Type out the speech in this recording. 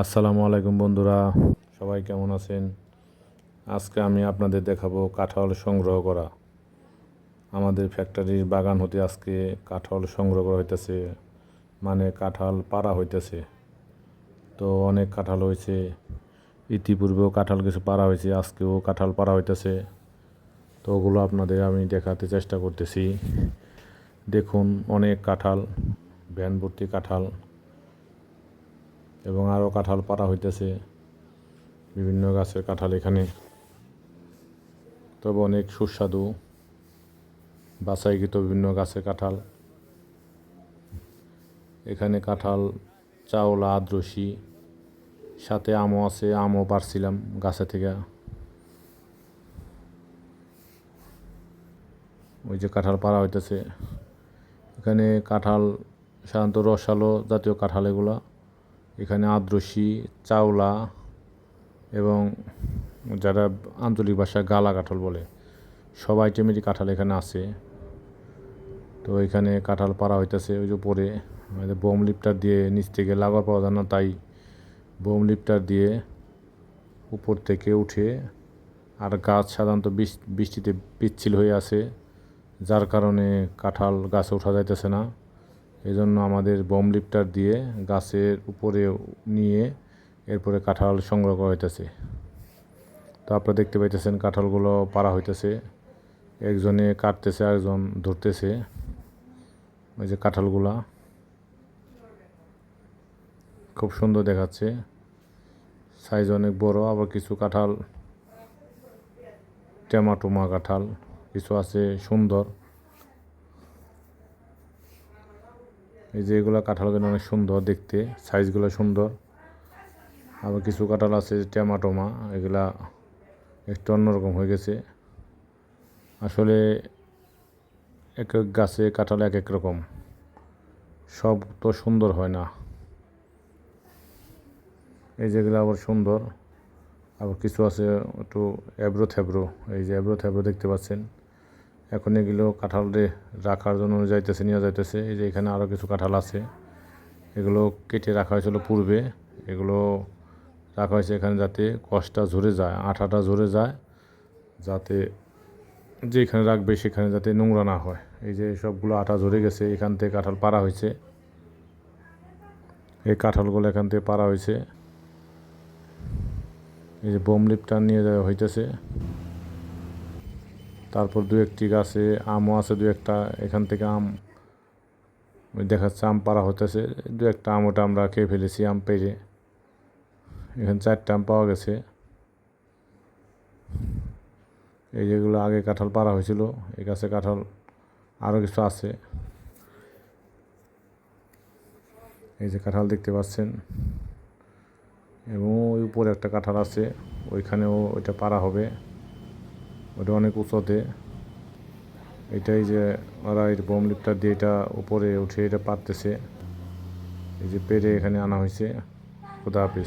আসসালামু আলাইকুম বন্ধুরা, সবাই কেমন আছেন? আজকে আমি আপনাদের দেখাবো কাঁঠাল সংগ্রহ করা। আমাদের ফ্যাক্টরির বাগান হতে আজকে কাঁঠাল সংগ্রহ করা হইতেছে, মানে কাঁঠাল পাড়া হইতেছে। তো অনেক কাঁঠাল হয়েছে, ইতিপূর্বেও কাঁঠাল কিছু পাড়া হয়েছে, আজকেও কাঁঠাল পাড়া হইতেছে। তো ওগুলো আপনাদের আমি দেখাতে চেষ্টা করতেছি। দেখুন, অনেক কাঁঠাল, ভ্যান ভর্তি কাঁঠাল, এবং আরও কাঁঠাল পাড়া হইতেছে। বিভিন্ন গাছের কাঁঠাল এখানে, তবে অনেক সুস্বাদু, বাছাইকৃত বিভিন্ন গাছের কাঁঠাল। এখানে কাঁঠাল চাওলা আদ্রসি, সাথে আমও আছে, আমও পারছিলাম গাছে থেকে। ওই যে কাঁঠাল পাড়া হইতেছে। এখানে কাঁঠাল সাধারণত রসালো জাতীয় কাঁঠাল এগুলা। এখানে আদ্রসি, চাওলা এবং যারা আঞ্চলিক ভাষায় গালা কাঁঠাল বলে, সব আইটেমেরই কাঁঠাল এখানে আছে। তো এখানে কাঁঠাল পাড়া হইতেছে। ওই যে উপরে বোম লিফটার দিয়ে, নিচ থেকে লাগার পাওয়া যায় না, তাই বোম লিফটার দিয়ে উপর থেকে উঠে, আর গাছ সাধারণত বৃষ্টিতে পিচ্ছিল হয়ে আছে, যার কারণে কাঁঠাল গাছে ওঠা যাইতেছে না। এই জন্য আমাদের বোম লিফটার দিয়ে গাছের উপরে নিয়ে এরপরে কাঁঠাল সংগ্রহ করা হইতেছে। তো আপনারা দেখতে পাইতেছেন কাঁঠালগুলো পাড়া হইতেছে, একজনে কাটতেছে, আরেকজন ধরতেছে। ওই যে কাঁঠালগুলা খুব সুন্দর দেখাচ্ছে, সাইজ অনেক বড়। আবার কিছু কাঁঠাল টেমাটোমা কাঁঠাল কিছু আছে সুন্দর। এই যে এগুলা কাঁঠালগুলো অনেক সুন্দর দেখতে, সাইজগুলো সুন্দর। আবার কিছু কাঁঠাল আছে টেমাটোমা, এগুলা একটু অন্যরকম হয়ে গেছে। আসলে এক এক গাছে কাঁঠাল এক এক রকম, সব তো সুন্দর হয় না। এই যেগুলো আবার সুন্দর। আবার কিছু আছে একটু এবড়ো থেবড়ো, এই যে এবড়ো থেবড়ো দেখতে পাচ্ছেন। এখন এগুলো কাঁঠাল রাখার জন্য নিয়ে যাইতেছে। এই যে এখানে আরও কিছু কাঁঠাল আছে, এগুলো কেটে রাখা হয়েছিল পূর্বে। এগুলো রাখা হয়েছে এখানে যাতে কষটা ঝরে যায়, আঠাটা ঝরে যায়, যাতে যেখানে রাখবে সেখানে যাতে নোংরা না হয়। এই যে সবগুলো আঠা ঝরে গেছে, এখান থেকে কাঁঠাল পাড়া হয়েছে। এই কাঁঠালগুলো এখান থেকে পাড়া হয়েছে। এই যে বোম লিফটার নিয়ে যাওয়া হইতেছে। তারপর দু একটি গাছে আমও আছে, দু একটা এখান থেকে আম দেখাচ্ছে, আম পাড়া হতেছে। দু একটা আম ওটা আমরা খেয়ে ফেলেছি আম পেড়ে। এখানে 4টা আম পাওয়া গেছে। এই যেগুলো আগে কাঁঠাল পাড়া হয়েছিল, এই গাছে কাঁঠাল আরও কিছু আছে। এই যে কাঁঠাল দেখতে পাচ্ছেন, এবং ওই উপরে একটা কাঁঠাল আছে, ওইখানেও ওইটা পাড়া হবে, ওটা অনেক উঁচুতে। এটাই যে ওরা এই বোম লিফটার দিয়ে এটা উপরে উঠে এটা পারতেছে। এই যে পেরে এখানে আনা হয়েছে। খুদা হাফিজ।